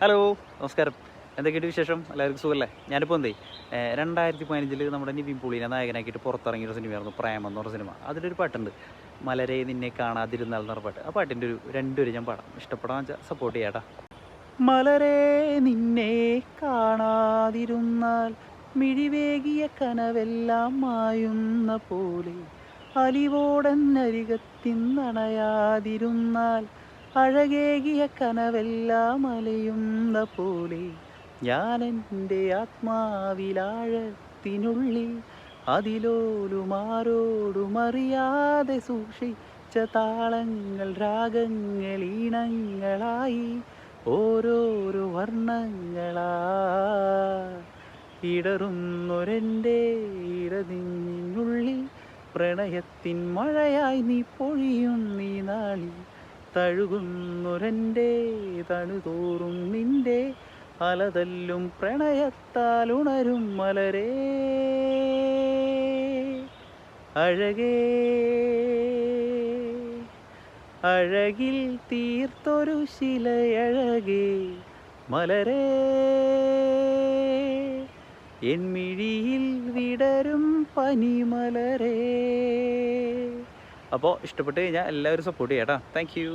Hello, നമസ്കാരം. എന്തൊക്കെയുണ്ട് വിശേഷം? എല്ലാവർക്കും സുഖമല്ലേ? ഞാനിപ്പോൾ 2015 നമ്മുടെ നിവിൻ പോളിനെ നായകനാക്കിയിട്ട് പുറത്തിറങ്ങിയൊരു സിനിമയായിരുന്നു പ്രേമം എന്ന് പറഞ്ഞ സിനിമ. അതിലൊരു പാട്ടുണ്ട്, മലരെ നിന്നെ കാണാതിരുന്നാൽ എന്ന് പറഞ്ഞ പാട്ട്. ആ പാട്ടിൻ്റെ ഒരു രണ്ടുപേരും ഞാൻ പാടാം, ഇഷ്ടപ്പെടാൻ വെച്ചാൽ സപ്പോർട്ട് ചെയ്യാട്ടാ. മലരെ നിന്നെ കാണാതിരുന്നാൽ മിഴിവേകിയ കനവെല്ലാം മായുന്ന പോലെ, അലിവോടൻ അരികത്തിന്നണയാതിരുന്നാൽ അഴകേകിയ കനവെല്ലാം അലയുന്ന പോലെ, ഞാൻ എൻ്റെ ആത്മാവിലാഴത്തിനുള്ളിൽ അതിലോലുമാരോടുമറിയാതെ സൂക്ഷിച്ച താളങ്ങൾ രാഗങ്ങൾ ഈണങ്ങളായി ഓരോരോ വർണ്ണങ്ങളാ ഇടറുന്നൊരെൻ്റെ ഇടതിനുള്ളിൽ പ്രണയത്തിൻ മഴയായി നീ പൊഴിയും നീ നാളിൽ തഴുകുന്നൊരെൻ്റെ തണുതോറും നിന്റെ അലതല്ലും പ്രണയത്താൽ ഉണരും മലരേ അഴകേ അഴകിൽ തീർത്തൊരു ശിലയഴകേ മലരേ എൻമിഴിയിൽ വിടരും പനിമലരേ. അപ്പോൾ ഇഷ്ടപ്പെട്ട് കഴിഞ്ഞാൽ എല്ലാവരും സപ്പോർട്ട് ചെയ്യാം കേട്ടോ. Thank you.